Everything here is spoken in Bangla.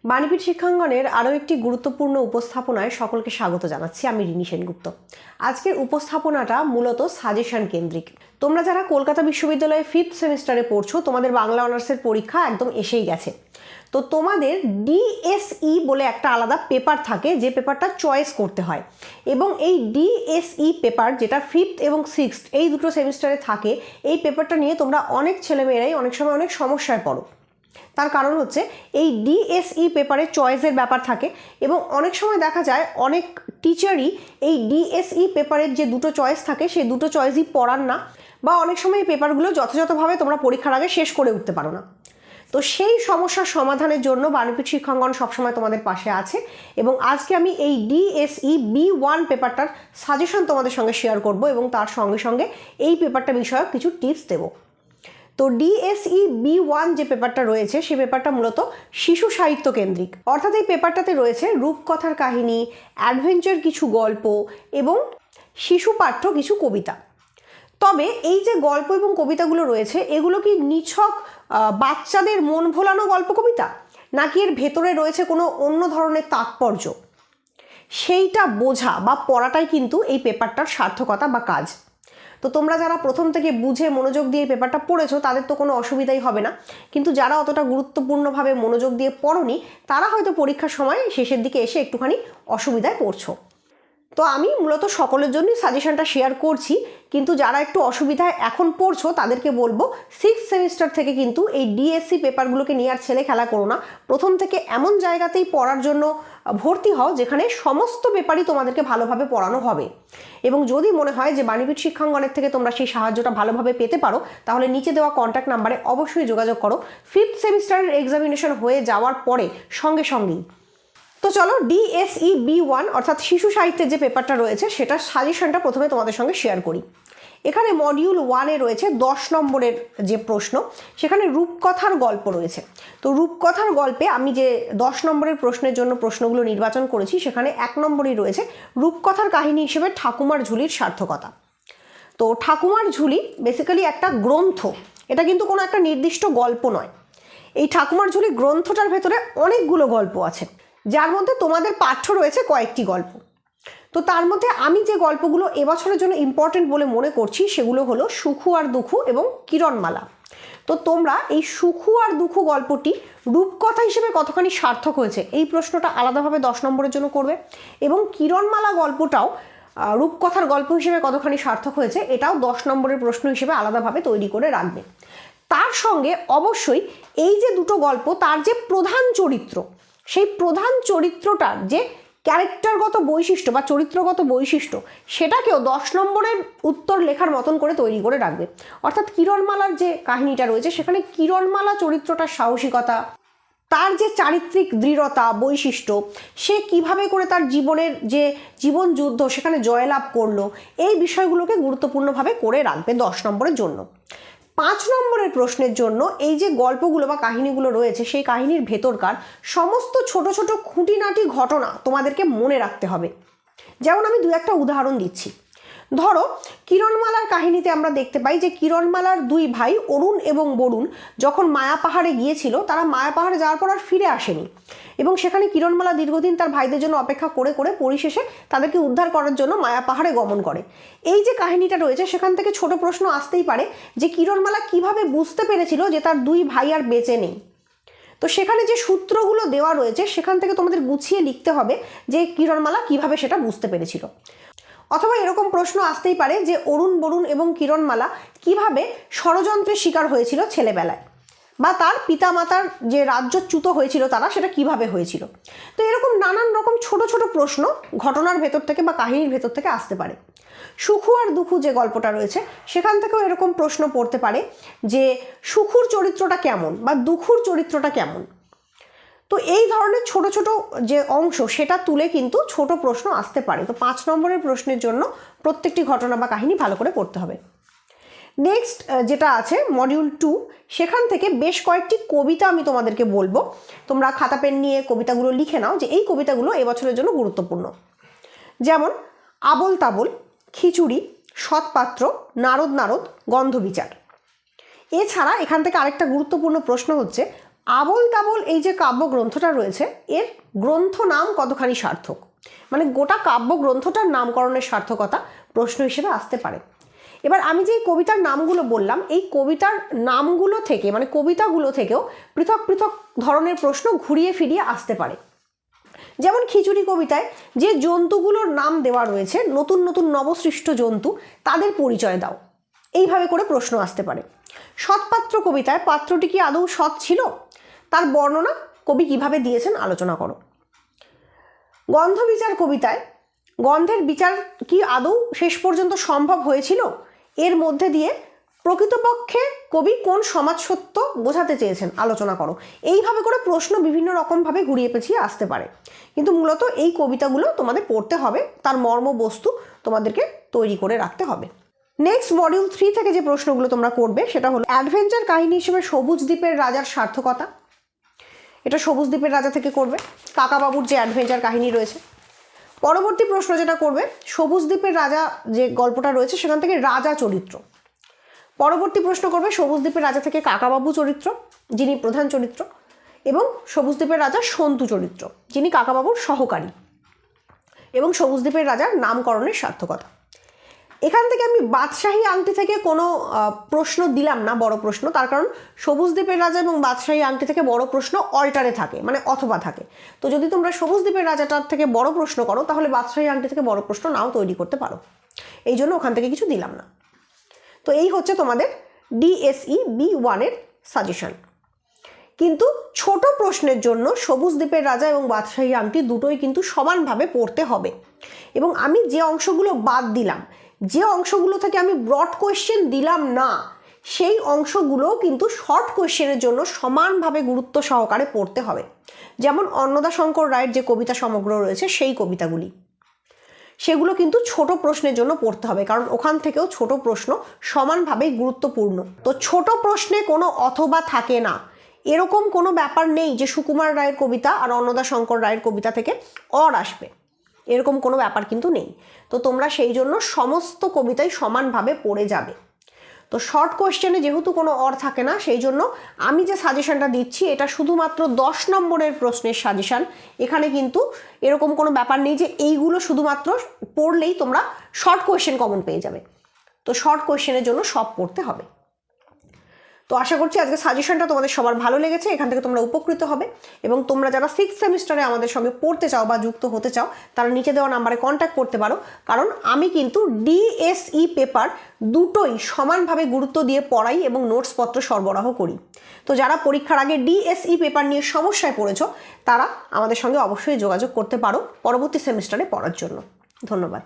বাণীপীঠ শিক্ষাঙ্গনের আরও একটি গুরুত্বপূর্ণ উপস্থাপনায় সকলকে স্বাগত জানাচ্ছি। আমি রিনি সেনগুপ্ত। আজকের উপস্থাপনাটা মূলত সাজেশন কেন্দ্রিক। তোমরা যারা কলকাতা বিশ্ববিদ্যালয়ে 5th সেমিস্টারে পড়ছো, তোমাদের বাংলা অনার্সের পরীক্ষা একদম এসেই গেছে। তো তোমাদের ডিএসই বলে একটা আলাদা পেপার থাকে, যে পেপারটা চয়েস করতে হয়, এবং এই ডিএসই পেপার যেটা 5th এবং 6th এই দুটো সেমিস্টারে থাকে, এই পেপারটা নিয়ে তোমরা অনেক ছেলেমেয়েরাই অনেক সময় অনেক সমস্যায় পড়ো। তার কারণ হচ্ছে এই ডিএসই পেপারে চয়েসের ব্যাপার থাকে, এবং অনেক সময় দেখা যায় অনেক টিচারই এই ডিএসই পেপারের যে দুটো চয়েস থাকে সেই দুটো চয়েসই পড়ান না, বা অনেক সময় এই পেপারগুলো যথাযথভাবে তোমরা পরীক্ষার আগে শেষ করে উঠতে পারো না। তো সেই সমস্যার সমাধানের জন্য বাণীপীঠ শিক্ষাঙ্গন সবসময় তোমাদের পাশে আছে, এবং আজকে আমি এই ডিএসই B1 পেপারটার সাজেশন তোমাদের সঙ্গে শেয়ার করব, এবং তার সঙ্গে সঙ্গে এই পেপারটা বিষয়ক কিছু টিপস দেবো। তো ডিএসই B1 যে পেপারটা রয়েছে সেই পেপারটা মূলত শিশু সাহিত্য কেন্দ্রিক, অর্থাৎ এই পেপারটাতে রয়েছে রূপকথার কাহিনী, অ্যাডভেঞ্চার কিছু গল্প এবং শিশু পাঠ্য কিছু কবিতা। তবে এই যে গল্প এবং কবিতাগুলো রয়েছে, এগুলো কি নিছক বাচ্চাদের মন ভোলানো গল্প কবিতা, নাকি এর ভেতরে রয়েছে কোনো অন্য ধরনের তাৎপর্য, সেইটা বোঝা বা পড়াটাই কিন্তু এই পেপারটার সার্থকতা বা কাজ। তো তোমরা যারা প্রথম থেকে বুঝে মনোযোগ দিয়ে পেপারটা পড়েছো তাদের তো কোনো অসুবিধাই হবে না, কিন্তু যারা অতটা গুরুত্বপূর্ণভাবে মনোযোগ দিয়ে পড়োনি তারা হয়তো পরীক্ষার সময় শেষের দিকে এসে একটুখানি অসুবিধায় পড়ছো। তো আমি মূলত সকলের জন্যই সাজেশনটা শেয়ার করছি, কিন্তু যারা একটু অসুবিধায় এখন পড়ছো তাদেরকে বলবো 6th সেমিস্টার থেকে কিন্তু এই ডিএসসি পেপারগুলোকে নিয়ে আর ছেলে খেলা করো না। প্রথম থেকে এমন জায়গাতেই পড়ার জন্য ভর্তি হও যেখানে সমস্ত পেপারই তোমাদেরকে ভালোভাবে পড়ানো হবে, এবং যদি মনে হয় যে বাণীপীঠ শিক্ষাঙ্গনের থেকে তোমরা সেই সাহায্যটা ভালোভাবে পেতে পারো, তাহলে নিচে দেওয়া কন্ট্যাক্ট নাম্বারে অবশ্যই যোগাযোগ করো 5th সেমিস্টারের এক্সামিনেশন হয়ে যাওয়ার পরে সঙ্গেই। তো চলো ডিএসই B1 অর্থাৎ শিশু সাহিত্যের যে পেপারটা রয়েছে সেটার সাজেশনটা প্রথমে তোমাদের সঙ্গে শেয়ার করি। এখানে মডিউল 1-এ রয়েছে 10 নম্বরের যে প্রশ্ন, সেখানে রূপকথার গল্প রয়েছে। তো রূপকথার গল্পে আমি যে 10 নম্বরের প্রশ্নের জন্য প্রশ্নগুলো নির্বাচন করেছি, সেখানে 1 নম্বরই রয়েছে রূপকথার কাহিনী হিসেবে ঠাকুমার ঝুলির সার্থকতা। তো ঠাকুমার ঝুলি বেসিক্যালি একটা গ্রন্থ, এটা কিন্তু কোনো একটা নির্দিষ্ট গল্প নয়। এই ঠাকুমার ঝুলি গ্রন্থটার ভেতরে অনেকগুলো গল্প আছে, যার মধ্যে তোমাদের পাঠ্য রয়েছে কয়েকটি গল্প। তো তার মধ্যে আমি যে গল্পগুলো এবছরের জন্য ইম্পর্টেন্ট বলে মনে করছি সেগুলো হলো সুখু আর দুখু এবং কিরণমালা। তো তোমরা এই সুখু আর দুখু গল্পটি রূপকথা হিসেবে কতখানি সার্থক হয়েছে এই প্রশ্নটা আলাদাভাবে 10 নম্বরের জন্য করবে, এবং কিরণমালা গল্পটাও রূপকথার গল্প হিসেবে কতখানি সার্থক হয়েছে এটাও 10 নম্বরের প্রশ্ন হিসেবে আলাদাভাবে তৈরি করে রাখবে। তার সঙ্গে অবশ্যই এই যে দুটো গল্প, তার যে প্রধান চরিত্র, সেই প্রধান চরিত্রটার যে ক্যারেক্টারগত বৈশিষ্ট্য বা চরিত্রগত বৈশিষ্ট্য, সেটাকেও 10 নম্বরের উত্তর লেখার মতন করে তৈরি করে রাখবে। অর্থাৎ কিরণমালার যে কাহিনীটা রয়েছে সেখানে কিরণমালা চরিত্রটার সাহসিকতা, তার যে চারিত্রিক দৃঢ়তা বৈশিষ্ট্য, সে কিভাবে করে তার জীবনের যে জীবন যুদ্ধ সেখানে জয়লাভ করলো, এই বিষয়গুলোকে গুরুত্বপূর্ণভাবে করে রাখবে 10 নম্বরের জন্য। 5 নম্বরের প্রশ্নের জন্য এই যে গল্পগুলো বা কাহিনীগুলো রয়েছে সেই কাহিনীর ভেতরকার সমস্ত ছোট ছোট খুঁটিনাটি ঘটনা তোমাদেরকে মনে রাখতে হবে। যেমন আমি 2-1টা উদাহরণ দিচ্ছি। ধরো কিরণমালার কাহিনীতে আমরা দেখতে পাই যে কিরণমালার 2 ভাই অরুণ এবং বরুণ যখন মায়া পাহাড়ে গিয়েছিল, তারা মায়া পাহাড়ে যাওয়ার পর আর ফিরে আসেনি, এবং সেখানে কিরণমালা দীর্ঘদিন তার ভাইদের জন্য অপেক্ষা করে করে পরিশেষে তাদেরকে উদ্ধার করার জন্য মায়া পাহাড়ে গমন করে। এই যে কাহিনীটা রয়েছে সেখান থেকে ছোট প্রশ্ন আসতেই পারে যে কিরণমালা কিভাবে বুঝতে পেরেছিল যে তার 2 ভাই আর বেঁচে নেই। তো সেখানে যে সূত্রগুলো দেওয়া রয়েছে সেখান থেকে তোমাদের গুছিয়ে লিখতে হবে যে কিরণমালা কিভাবে সেটা বুঝতে পেরেছিল। অথবা এরকম প্রশ্ন আসতেই পারে যে অরুণ বরুণ এবং কিরণমালা কিভাবে ষড়যন্ত্রের শিকার হয়েছিল ছেলেবেলায়, বা তার পিতামাতার যে রাজ্যচ্যুত হয়েছিল তারা, সেটা কিভাবে হয়েছিল। তো এরকম নানান রকম ছোট ছোট প্রশ্ন ঘটনার ভেতর থেকে বা কাহিনীর ভেতর থেকে আসতে পারে। সুখু আর দুখু যে গল্পটা রয়েছে সেখান থেকেও এরকম প্রশ্ন পড়তে পারে যে সুখুর চরিত্রটা কেমন বা দুখুর চরিত্রটা কেমন। তো এই ধরনের ছোট ছোট যে অংশ সেটা তুলে কিন্তু ছোট প্রশ্ন আসতে পারে। তো 5 নম্বরের প্রশ্নের জন্য প্রত্যেকটি ঘটনা বা কাহিনী ভালো করে পড়তে হবে। নেক্সট যেটা আছে মডিউল 2, সেখান থেকে বেশ কয়েকটি কবিতা আমি তোমাদেরকে বলবো, তোমরা খাতা পেন নিয়ে কবিতাগুলো লিখে নাও যে এই কবিতাগুলো এবছরের জন্য গুরুত্বপূর্ণ। যেমন আবোল তাবোল, খিচুড়ি, সৎপাত্র, নারদ নারদ, গন্ধবিচার। এছাড়া এখান থেকে আরেকটা গুরুত্বপূর্ণ প্রশ্ন হচ্ছে আবোল তাবোল এই যে কাব্যগ্রন্থটা রয়েছে এর গ্রন্থ নাম কতখানি সার্থক, মানে গোটা কাব্যগ্রন্থটার নামকরণের সার্থকতা প্রশ্ন হিসেবে আসতে পারে। এবার আমি যে কবিতার নামগুলো বললাম এই কবিতার নামগুলো থেকে মানে কবিতাগুলো থেকেও পৃথক পৃথক ধরনের প্রশ্ন ঘুরিয়ে ফিরিয়ে আসতে পারে। যেমন খিচুড়ি কবিতায় যে জন্তুগুলোর নাম দেওয়া রয়েছে, নতুন নতুন নবসৃষ্ট জন্তু, তাদের পরিচয় দাও, এইভাবে করে প্রশ্ন আসতে পারে। সৎপাত্র কবিতায় পাত্রটি কি আদৌ সৎ ছিল, তার বর্ণনা কবি কিভাবে দিয়েছেন আলোচনা করো। গন্ধবিচার কবিতায় গন্ধের বিচার কি আদৌ শেষ পর্যন্ত সম্ভব হয়েছিল, এর মধ্যে দিয়ে প্রকৃতপক্ষে কবি কোন সমাজ সত্য বোঝাতে চেয়েছেন আলোচনা করো। এইভাবে করে প্রশ্ন বিভিন্ন রকমভাবে ঘুরিয়ে পেঁচিয়ে আসতে পারে, কিন্তু মূলত এই কবিতাগুলো তোমাদের পড়তে হবে, তার মর্মবস্তু তোমাদেরকে তৈরি করে রাখতে হবে। নেক্সট মডিউল 3 থেকে যে প্রশ্নগুলো তোমরা করবে সেটা হলো অ্যাডভেঞ্চার কাহিনী হিসেবে সবুজ দ্বীপের রাজার সার্থকতা। এটা সবুজ দ্বীপের রাজা থেকে করবে, কাকাবাবুর যে অ্যাডভেঞ্চার কাহিনী রয়েছে। পরবর্তী প্রশ্ন যেটা করবে সবুজ দ্বীপের রাজা যে গল্পটা রয়েছে সেখান থেকে রাজা চরিত্র। পরবর্তী প্রশ্ন করবে সবুজ দ্বীপের রাজা থেকে কাকাবাবু চরিত্র, যিনি প্রধান চরিত্র, এবং সবুজ দ্বীপের রাজা সন্তু চরিত্র, যিনি কাকাবাবুর সহকারী, এবং সবুজ দ্বীপের রাজার নামকরণের সার্থকতা। এখান থেকে আমি বাদশাহী আংটি থেকে কোনো প্রশ্ন দিলাম না, বড় প্রশ্ন, তার কারণ সবুজ দ্বীপের রাজা এবং বাদশাহী আংটি থেকে বড় প্রশ্ন অল্টারে থাকে, মানে অথবা থাকে। তো যদি তোমরা সবুজ দ্বীপের রাজাটার থেকে বড় প্রশ্ন করো তাহলে বাদশাহী আংটি থেকে বড় প্রশ্ন নাও তৈরি করতে পারো, এই জন্য ওখান থেকে কিছু দিলাম না। তো এই হচ্ছে তোমাদের DSE B1 এর সাজেশন। কিন্তু ছোট প্রশ্নের জন্য সবুজ দ্বীপের রাজা এবং বাদশাহী আংটি দুটোই কিন্তু সমানভাবে পড়তে হবে। এবং আমি যে অংশগুলো বাদ দিলাম, যে অংশগুলো থেকে আমি ব্রড কোয়েশ্চেন দিলাম না, সেই অংশগুলোও কিন্তু শর্ট কোয়েশ্চেনের জন্য সমানভাবে গুরুত্ব সহকারে পড়তে হবে। যেমন অন্নদাশঙ্কর রায়ের যে কবিতা সমগ্র রয়েছে সেই কবিতাগুলি, সেগুলো কিন্তু ছোট প্রশ্নের জন্য পড়তে হবে, কারণ ওখান থেকেও ছোট প্রশ্ন সমানভাবে গুরুত্বপূর্ণ। তো ছোট প্রশ্নে কোনো অথবা থাকে না, এরকম কোনো ব্যাপার নেই যে সুকুমার রায়ের কবিতা আর অন্নদাশঙ্কর রায়ের কবিতা থেকে অর আসবে, এরকম কোনো ব্যাপার কিন্তু নেই। তো তোমরা সেই জন্য সমস্ত কবিতাই সমানভাবে পড়ে যাবে। তো শর্ট কোয়েশ্চেনে যেহেতু কোনো অর থাকে না, সেই জন্য আমি যে সাজেশনটা দিচ্ছি এটা শুধুমাত্র 10 নম্বরের প্রশ্নের সাজেশন। এখানে কিন্তু এরকম কোনো ব্যাপার নেই যে এইগুলো শুধুমাত্র পড়লেই তোমরা শর্ট কোয়েশ্চেন কমন পেয়ে যাবে। তো শর্ট কোয়েশ্চেনের জন্য সব পড়তে হবে। তো আশা করছি আজকে সাজেশনটা তোমাদের সবার ভালো লেগেছে, এখান থেকে তোমরা উপকৃত হবে। এবং তোমরা যারা 6th সেমিস্টারে আমাদের সঙ্গে পড়তে চাও বা যুক্ত হতে চাও তারা নিচে দেওয়া নাম্বারে কন্ট্যাক্ট করতে পারো, কারণ আমি কিন্তু DSE পেপার দুটোই সমানভাবে গুরুত্ব দিয়ে পড়াই এবং নোটসপত্র সরবরাহ করি। তো যারা পরীক্ষার আগে DSE পেপার নিয়ে সমস্যায় পড়েছো তারা আমাদের সঙ্গে অবশ্যই যোগাযোগ করতে পারো পরবর্তী সেমিস্টারে পড়ার জন্য। ধন্যবাদ।